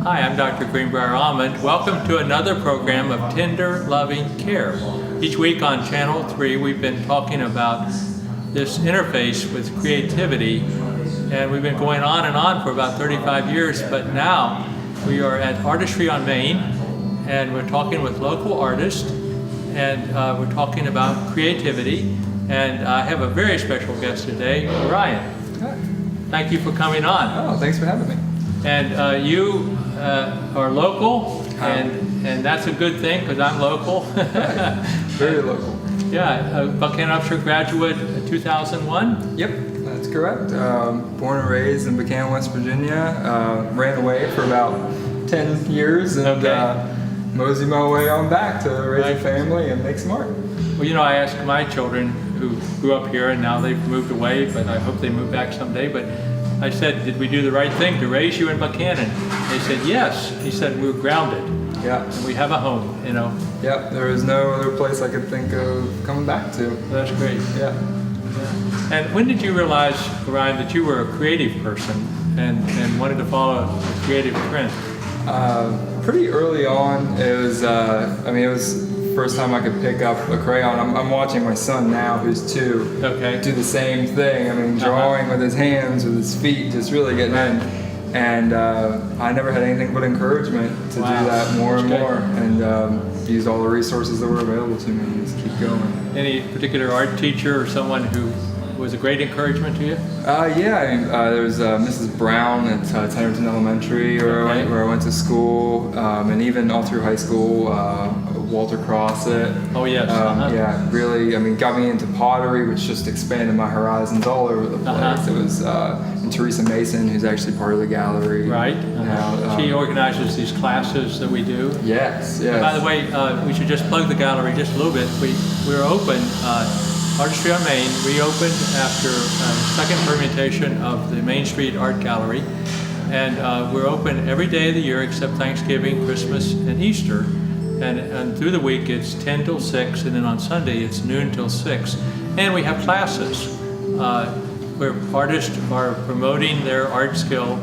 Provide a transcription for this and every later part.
Hi, I'm Dr. Greenbrier Almond. Welcome to another program of Tender Loving Care. Each week on Channel 3 we've been talking about this interface with creativity, and we've been going on and on for about 35 years, but now we are at Artistry on Main, and we're talking with local artists, and we're talking about creativity, and I have a very special guest today, Ryan. Hi. Thank you for coming on. Oh, thanks for having me. And you are local, and that's a good thing because I'm local. Very local. Yeah, Buchanan Upshur graduate 2001. Yep, that's correct. Born and raised in Buchanan, West Virginia. Ran away for about 10 years and moseyed my way on back to raise a family and make some art. Well, you know, I asked my children who grew up here and now they've moved away, but I hope they move back someday. But I said, did we do the right thing to raise you in Buchanan? They said, yes. He said, we were grounded. Yeah. And we have a home, you know. Yeah, there was no other place I could think of coming back to. That's great. Yeah. And when did you realize, Ryan, that you were a creative person and wanted to follow a creative trend? Pretty early on. It was, it was the first time I could pick up a crayon. I'm watching my son now, who's 2, do the same thing. I mean, drawing with his hands, with his feet, just really getting in. And I never had anything but encouragement to do that more and more, and used all the resources that were available to me and just keep going. Any particular art teacher or someone who was a great encouragement to you? There was Mrs. Brown at Tennyson Elementary, where I went to school, and even all through high school, Walter Crossett. Oh yes. Yeah, really, got me into pottery, which just expanded my horizons all over the place. It was and Teresa Mason, who's actually part of the gallery. Right. She organizes these classes that we do. Yes, yes. And by the way, we should just plug the gallery just a little bit. We're open. Artistry on Main reopened after second permutation of the Main Street Art Gallery, and we're open every day of the year except Thanksgiving, Christmas, and Easter. And through the week it's 10 till 6, and then on Sunday it's noon till 6. And we have classes where artists are promoting their art skill,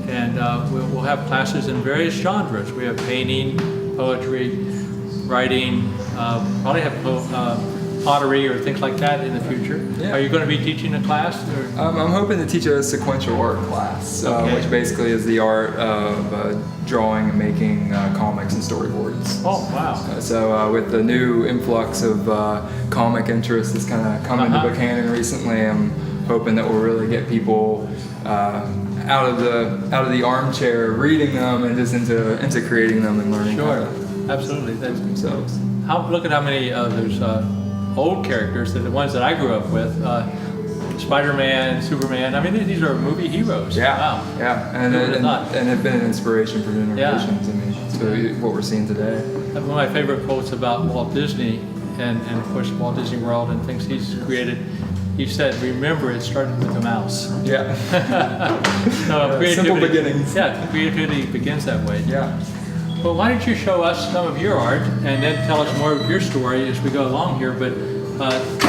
and we'll have classes in various genres. We have painting, poetry, writing, probably have pottery or things like that in the future. Yeah. Are you going to be teaching a class? I'm hoping to teach a sequential art class, which basically is the art of drawing and making comics and storyboards. Oh, wow. So with the new influx of comic interest that's kind of come into Buchanan recently, I'm hoping that we'll really get people out of the armchair reading them and just into creating them and learning how to absolutely themselves. Look at how many there's old characters, the ones that I grew up with, Spider-Man, Superman. I mean, these are movie heroes. Yeah, wow. Yeah, and have been an inspiration for generations. I mean, so what we're seeing today. One of my favorite quotes about Walt Disney, and of course Walt Disney World and things he's created. He said, "Remember, it started with a mouse." Yeah. So creativity, simple beginnings. Yeah, creativity begins that way. Yeah. Well, why don't you show us some of your art and then tell us more of your story as we go along here. But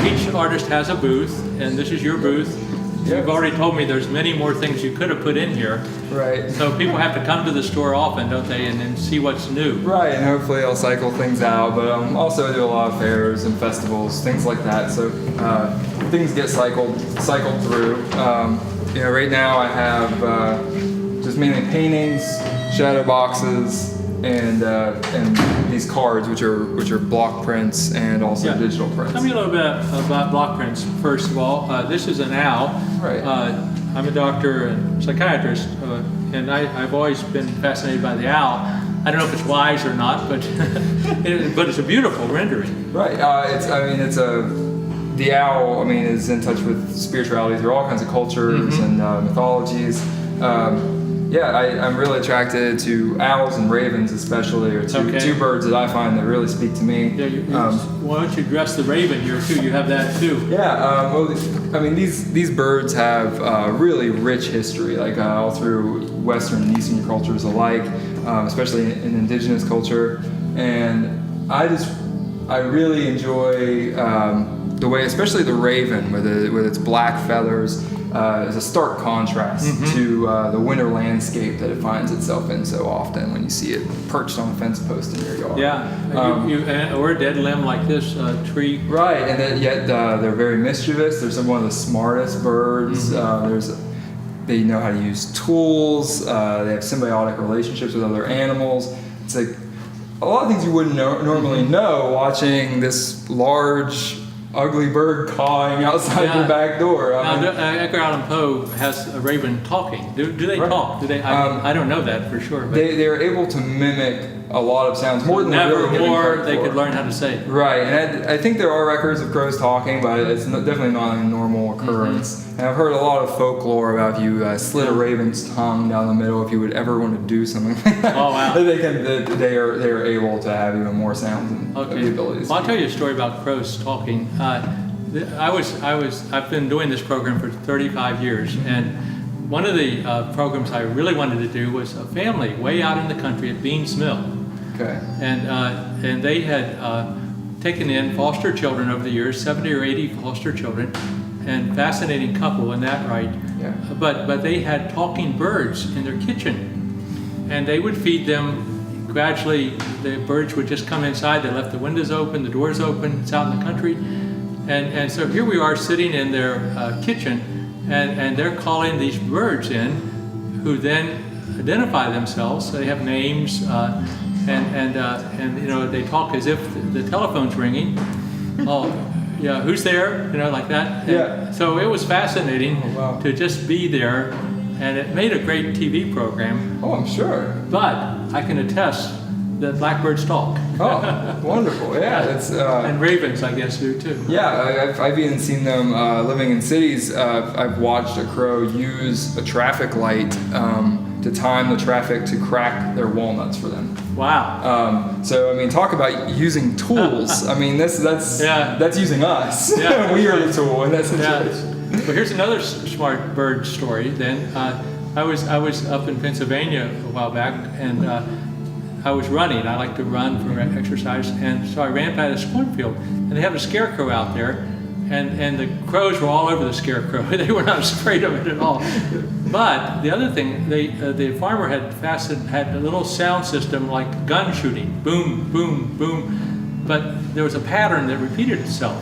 each artist has a booth, and this is your booth. Yes. You've already told me there's many more things you could have put in here. Right. So people have to come to the store often, don't they, and then see what's new. Right, and hopefully I'll cycle things out, but also I do a lot of fairs and festivals, things like that. So things get cycled through. Right now I have just mainly paintings, shadow boxes, and these cards, which are block prints and also digital prints. Tell me a little bit about block prints. First of all, this is an owl. Right. I'm a doctor and psychiatrist, and I've always been fascinated by the owl. I don't know if it's wise or not, but but it's a beautiful rendering. Right. The owl. Is in touch with spirituality through all kinds of cultures and mythologies. I'm really attracted to owls and ravens, especially, or two birds that I find that really speak to me. Yeah, why don't you dress the raven here too? You have that too. Yeah, these birds have really rich history, like all through Western and Eastern cultures alike, especially in indigenous culture. And I really enjoy the way, especially the raven with its black feathers. is a stark contrast to the winter landscape that it finds itself in so often when you see it perched on a fence post in your yard. Yeah, or a dead limb like this tree. Right, and then yet they're very mischievous. They're one of the smartest birds. They know how to use tools. They have symbiotic relationships with other animals. It's like a lot of things you wouldn't normally know watching this large, ugly bird cawing outside your back door. Edgar Allan Poe has a raven talking. Do they talk? Do they? I don't know that for sure. But they're able to mimic a lot of sounds more than they could learn how to say. Right, and I think there are records of crows talking, but it's definitely not a normal occurrence. And I've heard a lot of folklore about if you slit a raven's tongue down the middle, if you would ever want to do something like that. Oh wow! They are able to have even more sounds and the abilities. Well, I'll tell you a story about crows talking. I've been doing this program for 35 years, and one of the programs I really wanted to do was a family way out in the country at Beans Mill. Okay. And they had taken in foster children over the years, 70 or 80 foster children, and fascinating couple in that right. Yeah. But they had talking birds in their kitchen, and they would feed them. Gradually, the birds would just come inside. They left the windows open, the doors open. It's out in the country, and so here we are sitting in their kitchen, and they're calling these birds in, who then identify themselves. So they have names. And you know, they talk as if the telephone's ringing. Oh, yeah, who's there? You know, like that. Yeah. So it was fascinating to just be there, and it made a great TV program. Oh, I'm sure. But I can attest that blackbirds talk. Oh, wonderful. Yeah, that's and ravens, I guess, do too. Yeah, I've even seen them living in cities. I've watched a crow use a traffic light to time the traffic to crack their walnuts for them. Wow. So I mean, talk about using tools. I mean, that's using us. Yeah, we are the tool in that situation. Well, here's another smart bird story. Then I was up in Pennsylvania a while back, and I was running. I like to run for exercise, and so I ran by this cornfield, and they have a scarecrow out there, and the crows were all over the scarecrow. They were not afraid of it at all. But the other thing, the farmer had a little sound system like gun shooting, boom, boom, boom. But there was a pattern that repeated itself.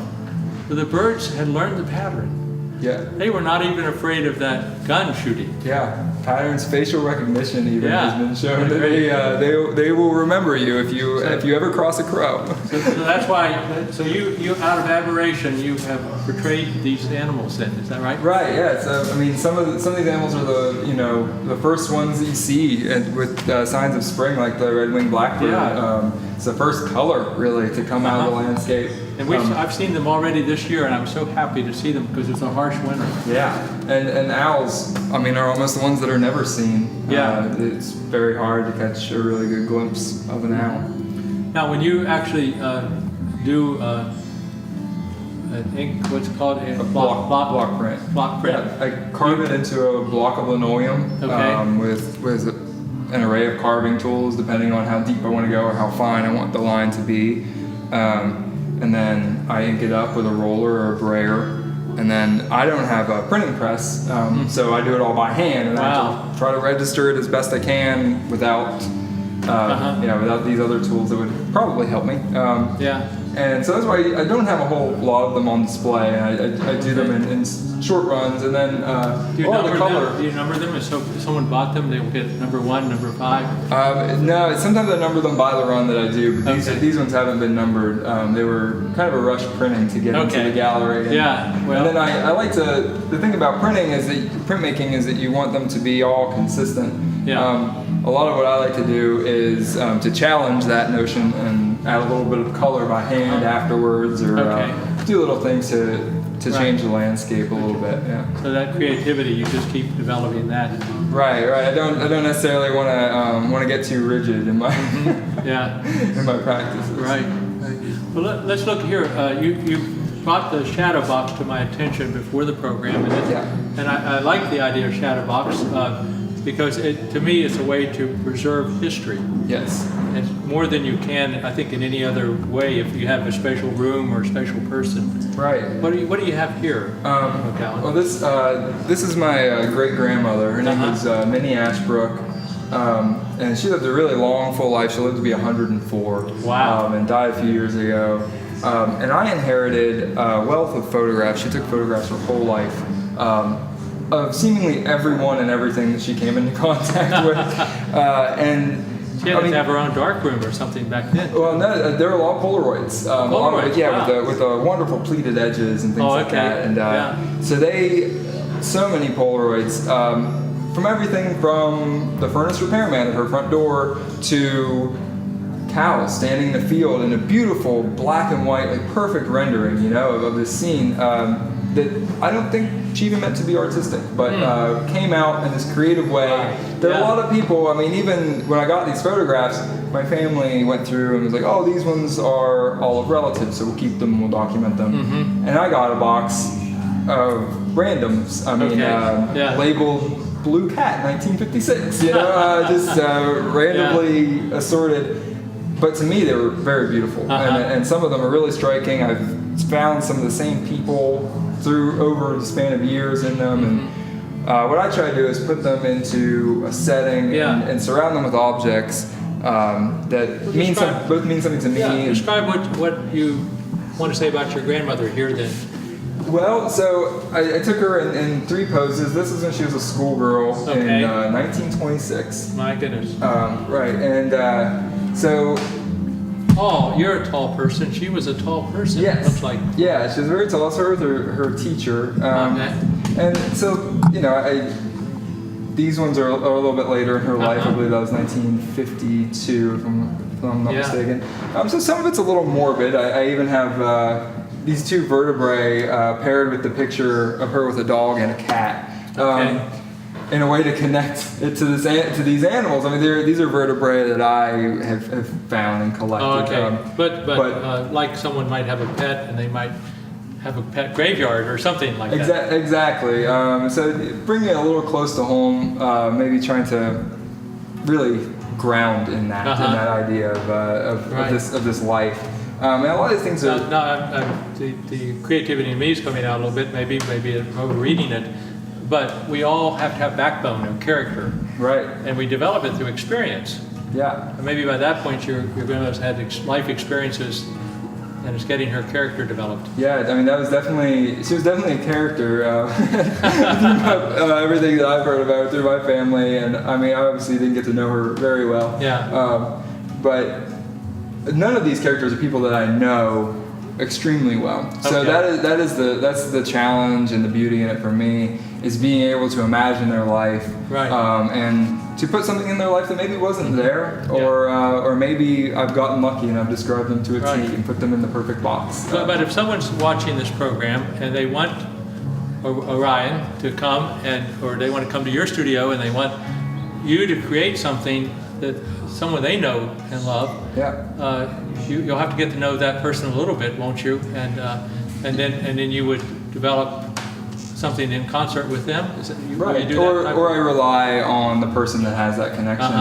So the birds had learned the pattern. Yeah. They were not even afraid of that gun shooting. Yeah. Patterns, facial recognition even has been shown that they will remember you if you ever cross a crow. So that's why. So you out of admiration, you have portrayed these animals. Then is that right? Right. Yeah. So I mean, some of these animals are the first ones that you see with signs of spring, like the red-winged blackbird. Yeah. It's the first color really to come out of the landscape. And I've seen them already this year, and I'm so happy to see them because it's a harsh winter. Yeah, and owls, I mean, are almost the ones that are never seen. Yeah. It's very hard to catch a really good glimpse of an owl. Now, when you actually do what's it called? A block print. Block print. Yeah, I carve it into a block of linoleum with an array of carving tools, depending on how deep I want to go or how fine I want the line to be. And then I ink it up with a roller or a brayer. And then I don't have a printing press, so I do it all by hand. And I try to register it as best I can without these other tools that would probably help me. And so that's why I don't have a whole lot of them on display. I do them in short runs, and then do you number them? If someone bought them, they will get number 1, number 5? No, sometimes I number them by the run that I do, but these ones haven't been numbered. They were kind of a rush printing to get into the gallery. And then I like the thing about printmaking is that you want them to be all consistent. A lot of what I like to do is to challenge that notion and add a little bit of color by hand afterwards, or do little things to change the landscape a little bit. Yeah. So that creativity, you just keep developing that. Right. I don't necessarily want to get too rigid in my in my practices. Right. Well, let's look here. You brought the shadow box to my attention before the program, and I like the idea of shadow box. because to me it's a way to preserve history. Yes. It's more than you can, I think, in any other way if you have a special room or a special person. Right. What do you have here? Well, this is my great grandmother. Her name was Minnie Ashbrook, and she lived a really long, full life. She lived to be 104. Wow. And died a few years ago. And I inherited a wealth of photographs. She took photographs her whole life. Of seemingly everyone and everything that she came into contact with, and she had to have her own darkroom or something back then. Well, no, there were a lot of Polaroids. Polaroids, wow. with the wonderful pleated edges and things like that. And so many Polaroids from everything from the furnace repairman at her front door to cows standing in the field in a beautiful black and white, like perfect rendering, of this scene. That I don't think she even meant to be artistic, but came out in this creative way. There are a lot of people, even when I got these photographs, my family went through and was like, oh, these ones are all of relatives, so we'll keep them, we'll document them. Mm-hmm. And I got a box of randoms, labeled Blue Cat 1956, just randomly assorted. But to me, they were very beautiful, and some of them are really striking. I've found some of the same people over the span of years in them, and what I try to do is put them into a setting and surround them with objects that both mean something to me. Yeah. Describe what you want to say about your grandmother here then. Well, so I took her in 3 poses. This is when she was a schoolgirl in 1926. My goodness. Right, and so... Oh, you're a tall person. She was a tall person. Yes. It looks like. Yeah, she was very tall. So was her teacher. And so, these ones are a little bit later in her life. I believe that was 1952, if I'm not mistaken. So some of it's a little morbid. I even have these 2 vertebrae paired with the picture of her with a dog and a cat. In a way to connect it to these animals. These are vertebrae that I have found and collected. Oh, okay. But like someone might have a pet, and they might have a pet graveyard or something like that. Exactly. So bringing it a little close to home, maybe trying to really ground in that idea of this life. And a lot of these things are. The creativity in me is coming out a little bit. Maybe I'm overreading it. But we all have to have backbone and character. Right. And we develop it through experience. Yeah. And maybe by that point your grandmother's had life experiences and is getting her character developed. Yeah, that was she was definitely a character. Everything that I've heard about her through my family, and I obviously didn't get to know her very well. Yeah. But none of these characters are people that I know extremely well. So that's the challenge and the beauty in it for me, is being able to imagine their life, and to put something in their life that maybe wasn't there, or maybe I've gotten lucky and I've described them to a T and put them in the perfect box. But if someone's watching this program and they want Orion to come or they want to come to your studio and they want you to create something that someone they know and love, you'll have to get to know that person a little bit, won't you? And then you would develop something in concert with them. Right. Or I rely on the person that has that connection.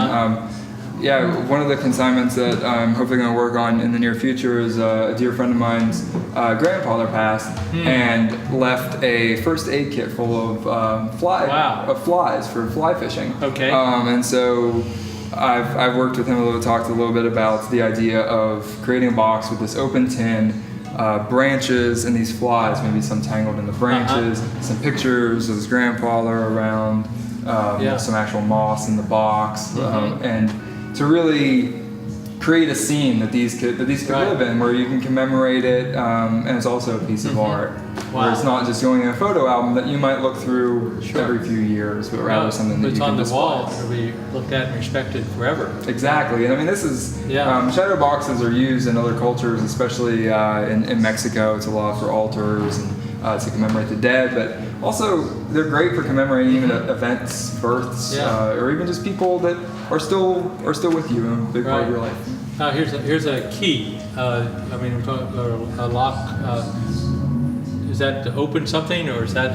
One of the consignments that I'm hopefully going to work on in the near future is a dear friend of mine's grandfather passed and left a first aid kit full of flies for fly fishing. Okay. And so I've worked with him talked a little bit about the idea of creating a box with this open tin, branches and these flies, maybe some tangled in the branches, some pictures of his grandfather around, some actual moss in the box, and to really create a scene that these could live in, where you can commemorate it, and it's also a piece of art. Where it's not just going in a photo album that you might look through every few years, but rather something that you can display. It's on the wall to be looked at and respected forever. Exactly, and this is shadow boxes are used in other cultures, especially in Mexico. It's a lot for altars and to commemorate the dead, but also they're great for commemorating even events, births, or even just people that are still with you in a big part of your life. Now here's a key. We're talking about a lock. is that to open something, or is that?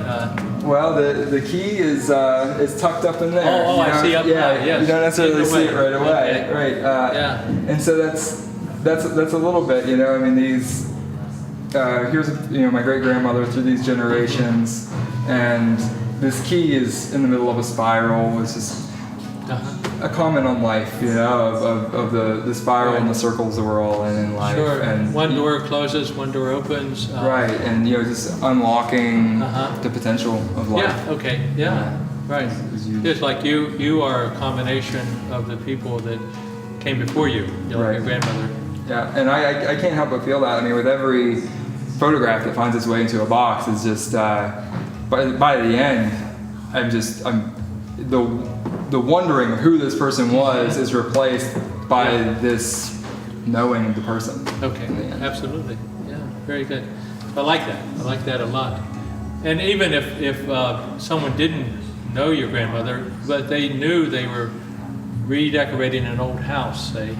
Well, the key is tucked up in there. Oh, I see up there. Yes. You don't necessarily see it right away, okay. right? Yeah. And so that's a little bit, you know. I mean, these here's my great grandmother through these generations, and this key is in the middle of a spiral. It's just a comment on life, you know, of the spiral and the circles that we're all in life. Sure. And one door closes, one door opens. Right, and just unlocking the potential of life. Yeah. Okay. Yeah. Right. Just like you are a combination of the people that came before you, right. Your grandmother. Yeah, and I can't help but feel that. I mean, with every photograph that finds its way into a box, it's just by the end, the wondering of who this person was is replaced by this knowing of the person. Okay, absolutely. Yeah, very good. I like that. I like that a lot. And even if someone didn't know your grandmother, but they knew they were redecorating an old house, say,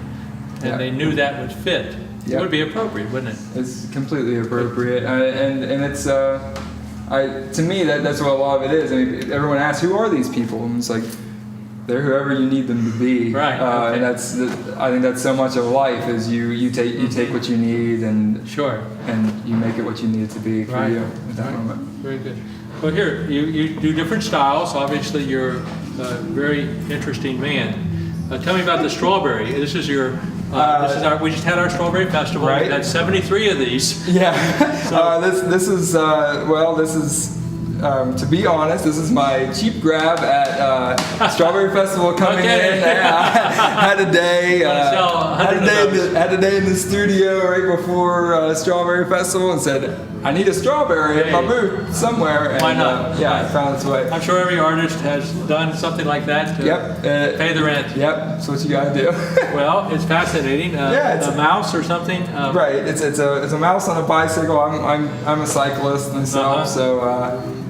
and they knew that would fit, it would be appropriate, wouldn't it? It's completely appropriate, and it's to me that's what a lot of it is. I mean, everyone asks, who are these people? And it's like, they're whoever you need them to be. Right. Okay. And I think that's so much of life is you take what you need and you make it what you need it to be for you at that moment. Very good. Well, here you do different styles. Obviously, you're a very interesting man. Tell me about the strawberry. This is your. We just had our strawberry festival. Right. We had 73 of these. Yeah. This is to be honest, this is my cheap grab at Strawberry Festival coming in. I had a day in the studio right before Strawberry Festival and said, I need a strawberry in my booth somewhere. And, why not? I found its way. I'm sure every artist has done something like that to pay the rent. Yep, that's what you gotta do. Well, it's fascinating. It's a mouse or something. Right, it's a mouse on a bicycle. I'm a cyclist myself, so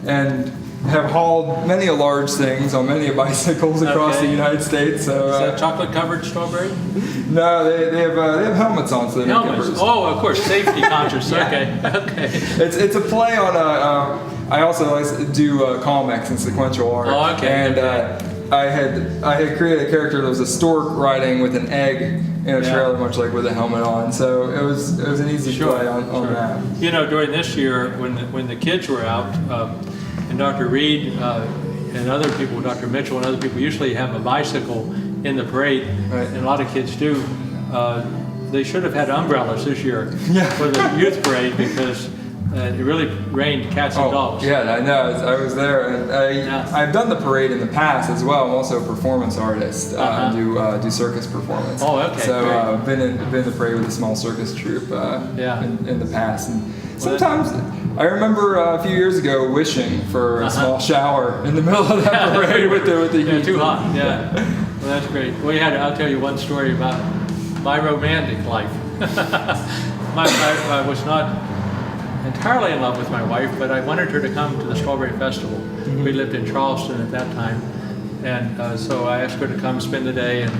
and have hauled many a large things on many bicycles across the United States. So is that chocolate covered strawberry? No, they have helmets on, so they make it. Oh, of course, safety conscious. Okay. It's a play on I also like to do comics and sequential art. Oh, okay. And I had created a character that was a stork riding with an egg in a trailer, much like with a helmet on. So it was an easy play on that. You know, during this year when the kids were out, and Dr. Reed and other people, Dr. Mitchell and other people usually have a bicycle in the parade, and a lot of kids do. They should have had umbrellas this year for the youth parade because it really rained cats and dogs. Yeah, I know. I was there, and I've done the parade in the past as well. I'm also a performance artist. I do circus performance. Oh, okay. So I've been in the parade with a small circus troupe in the past. And sometimes I remember a few years ago wishing for a small shower in the middle of that parade with the heat. Yeah, too hot. Yeah. Well, that's great. Well, I'll tell you one story about my romantic life. I was not entirely in love with my wife, but I wanted her to come to the Strawberry Festival. Mm-hmm. We lived in Charleston at that time, and so I asked her to come spend the day and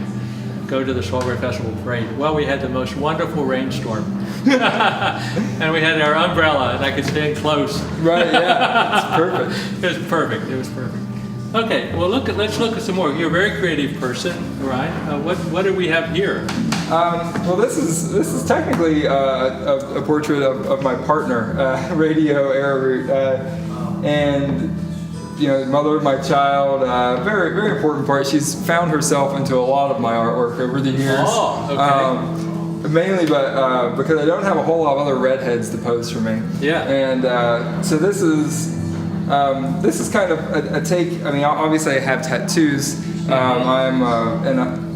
go to the Strawberry Festival parade. Well, we had the most wonderful rainstorm, and we had our umbrella, and I could stand close. Right? Yeah, it's perfect. It was perfect. Okay, well let's look at some more. You're a very creative person, right? What do we have here? Well, this is technically a portrait of my partner, Radio Arrowroot, and mother of my child. Very very important part. She's found herself into a lot of my artwork over the years. Oh, okay. Mainly, because I don't have a whole lot of other redheads to pose for me. Yeah. And so this is kind of a take. I mean, obviously I have tattoos.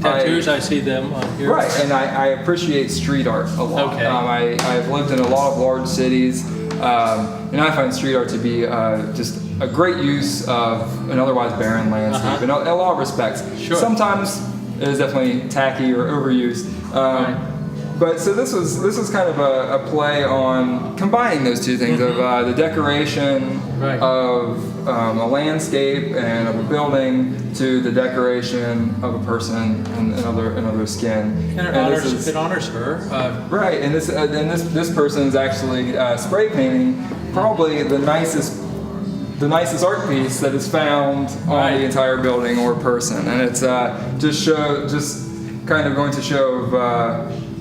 Tattoos, I see them on here. Right, and I appreciate street art a lot. Okay. I've lived in a lot of large cities, and I find street art to be just a great use of an otherwise barren landscape in a lot of respects. Sure. Sometimes it is definitely tacky or overused. But so this was kind of a play on combining those two things of the decoration of a landscape and of a building to the decoration of a person and another skin. And it honors her. Right, and this person is actually spray painting probably the nicest art piece that is found on the entire building or person, and it's just kind of going to show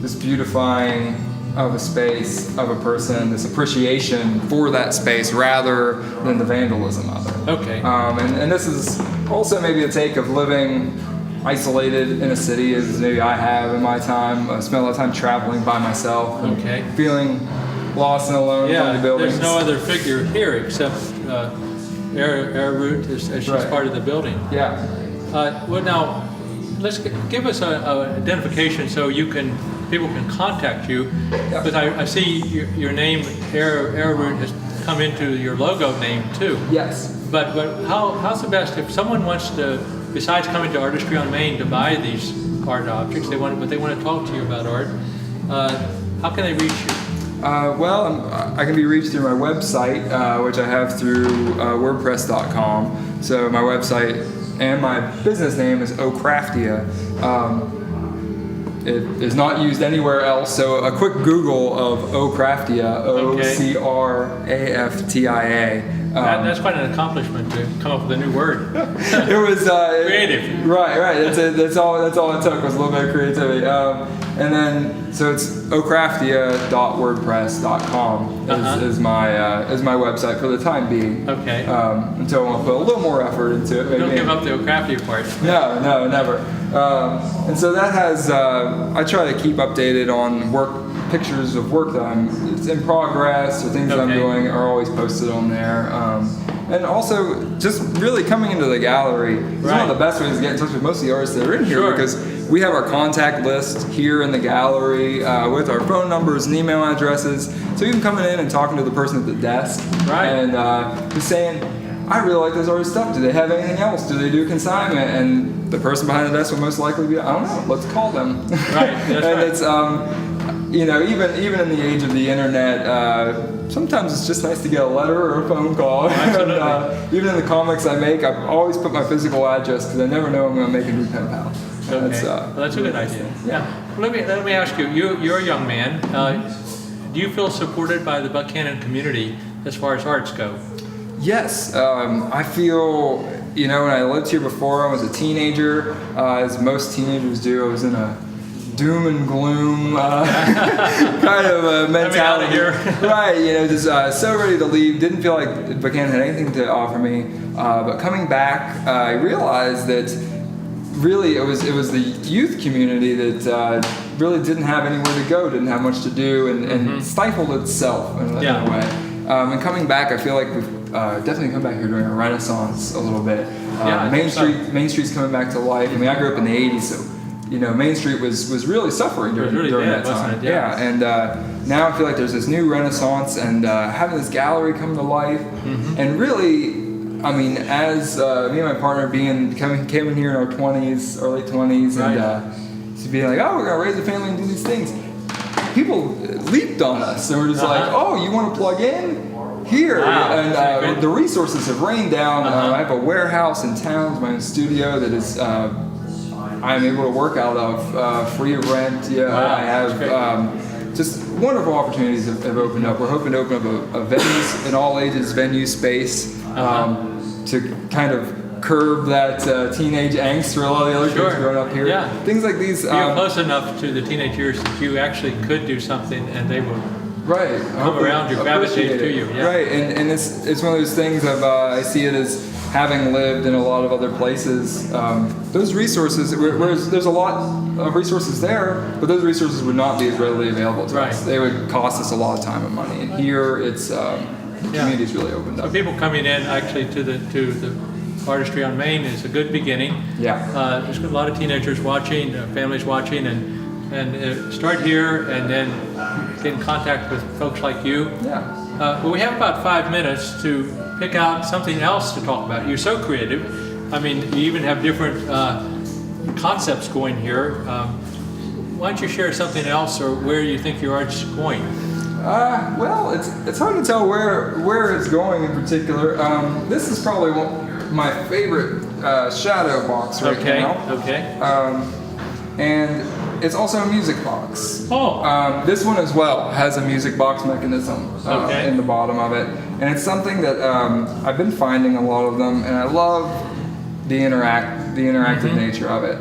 this beautifying of a space, of a person, this appreciation for that space rather than the vandalism of it. Okay. And this is also maybe a take of living isolated in a city as maybe I have in my time. I spent a lot of time traveling by myself and feeling lost and alone from the buildings. There's no other figure here except Root as she's part of the building. Yeah. Well, now, let's give us an identification so people can contact you. Yeah. But I see your name, Root, has come into your logo name too. Yes. But how's the best if someone wants to, besides coming to Artistry on Main to buy these art objects, they want to talk to you about art. How can they reach you? Well, I can be reached through my website, which I have through WordPress.com. So my website and my business name is Craftia. It is not used anywhere else. So a quick Google of Craftia, Ocraftia. That's quite an accomplishment to come up with a new word. It was creative. Right. That's all it took was a little bit of creativity. And then so it's ocraftia.wordpress.com is my website for the time being. Okay. Until I want to put a little more effort into it. Maybe. Don't give up the Craftia part. No, never. And so that has I try to keep updated on pictures of work that it's in progress or things that I'm doing are always posted on there. And also just really coming into the gallery is one of the best ways to get in touch with most of the artists that are in here because we have our contact list here in the gallery with our phone numbers and email addresses. So you can come in and talking to the person at the desk and just saying, I really like this artist stuff. Do they have anything else? Do they do consignment? And the person behind the desk will most likely be, I don't know, let's call them. Right, that's and it's even in the age of the internet, sometimes it's just nice to get a letter or a phone call. Absolutely. And, even in the comics I make, I always put my physical address because I never know I'm going to make a new pen pal. Okay. That's a good idea. Yeah. Well, let me ask you. You're a young man. Do you feel supported by the Buchanan community as far as arts go? Yes, I feel, when I lived here before, I was a teenager, as most teenagers do. I was in a doom and gloom kind of a mentality. Here. Right, just so ready to leave. Didn't feel like Buchanan had anything to offer me. But coming back, I realized that really it was the youth community that really didn't have anywhere to go, didn't have much to do, and stifled itself in a way. And coming back, I feel like we've definitely come back here during a renaissance a little bit. Main Street's coming back to life. I mean, I grew up in the 80s, so Main Street was really suffering during that time. And now I feel like there's this new renaissance and having this gallery come to life. And really, I mean, as me and my partner came in here in our 20s, early 20s, and to be like, oh, we're gonna raise a family and do these things. People leaped on us and were just like, oh, you want to plug in? Here. Wow. And the resources have rained down. I have a warehouse in town, my own studio that is I'm able to work out of, free of rent. I have just wonderful opportunities have opened up. We're hoping to open up a venues, an all ages venue space to kind of curb that teenage angst for a lot of the other kids growing up here. Yeah. Things like these. You're close enough to the teenage years that you actually could do something and they will come around you, gravitate to you. Yeah. Right, and it's one of those things of I see it as having lived in a lot of other places. Those resources, whereas there's a lot of resources there, but those resources would not be as readily available to us. They would cost us a lot of time and money. And here, it's the community's really opened up. So people coming in actually to the Artistry on Main is a good beginning. There's a lot of teenagers watching, families watching, and start here and then get in contact with folks like you. Well, we have about 5 minutes to pick out something else to talk about. You're so creative. I mean, you even have different concepts going here. why don't you share something else or where you think your art's going? Well, it's hard to tell where it's going in particular. This is probably my favorite shadow box right now. Okay. And it's also a music box. Oh. This one as well has a music box mechanism in the bottom of it, and it's something that I've been finding a lot of them, and I love the interactive nature of it.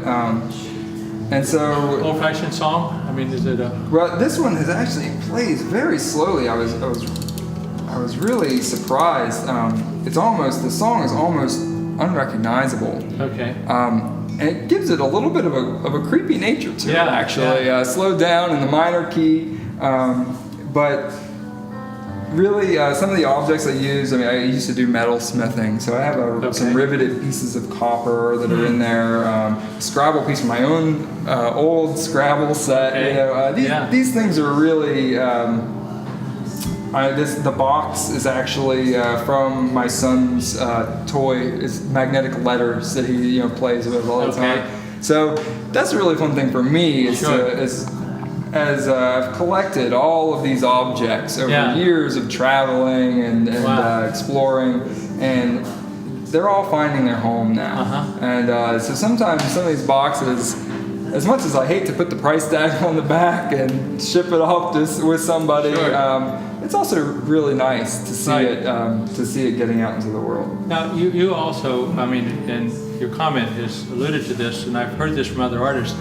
And so, old-fashioned song. I mean, is it a? Well, this one plays very slowly. I was really surprised. The song is almost unrecognizable. Okay. And it gives it a little bit of a creepy nature to it, actually. Slowed down in the minor key, but really some of the objects I use, I used to do metal smithing, so I have some riveted pieces of copper that are in there, Scrabble piece from my own old Scrabble set. These things are really... the box is actually from my son's toy. It's magnetic letters that he plays with all the time. So that's a really fun thing for me as I've collected all of these objects over years of traveling and exploring, and they're all finding their home now. And so sometimes some of these boxes, as much as I hate to put the price tag on the back and ship it off with somebody, it's also really nice to see it getting out into the world. Now, you also, and your comment has alluded to this, and I've heard this from other artists.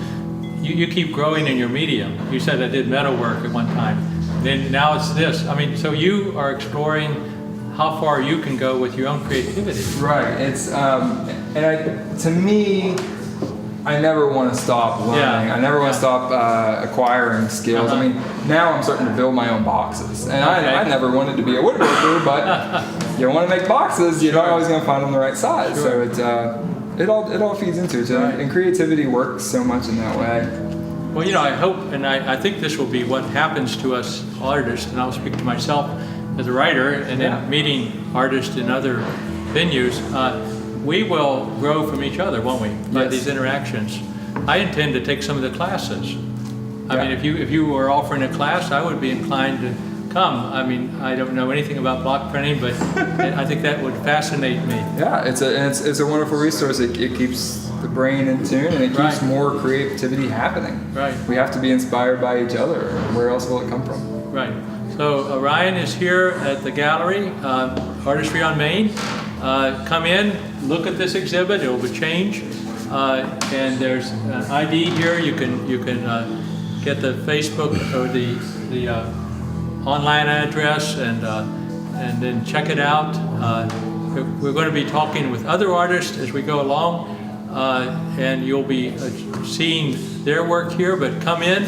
You keep growing in your medium. You said I did metal work at one time. Then now it's this. So you are exploring how far you can go with your own creativity. Right. It's to me, I never want to stop learning. I never want to stop acquiring skills. Now I'm starting to build my own boxes, and I never wanted to be a woodworker, but you want to make boxes. You're not always going to find them the right size. So it all feeds into it, and creativity works so much in that way. Well, I hope, and I think this will be what happens to us artists, and I'll speak to myself as a writer, and then meeting artists in other venues. We will grow from each other, won't we? By these interactions. I intend to take some of the classes. If you were offering a class, I would be inclined to come. I don't know anything about block printing, but I think that would fascinate me. Yeah, it's a wonderful resource. It keeps the brain in tune, and it keeps more creativity happening. Right. We have to be inspired by each other. Where else will it come from? Right. So Ryan is here at the gallery, Artistry on Main. Come in, look at this exhibit. It will change, and there's an ID here. You can get the Facebook or the online address and then check it out. We're going to be talking with other artists as we go along, and you'll be seeing their work here. But come in,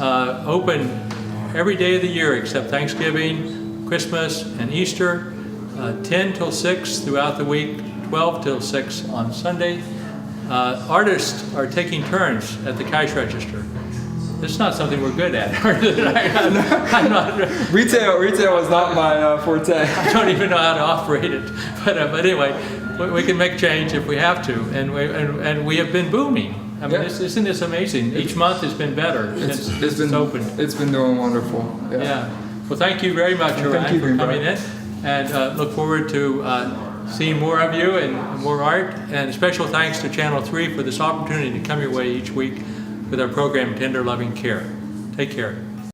open every day of the year except Thanksgiving, Christmas, and Easter. 10 till 6 throughout the week, 12 till 6 on Sunday. Artists are taking turns at the cash register. It's not something we're good at. I'm not. Retail is not my forte. I don't even know how to operate it. But anyway, we can make change if we have to, and we have been booming. Isn't this amazing? Each month has been better since it's opened. It's been doing wonderful. Yeah. Well, thank you very much, Ryan, for coming in. And look forward to seeing more of you and more art. And special thanks to Channel 3 for this opportunity to come your way each week with our program, Tender Loving Care. Take care.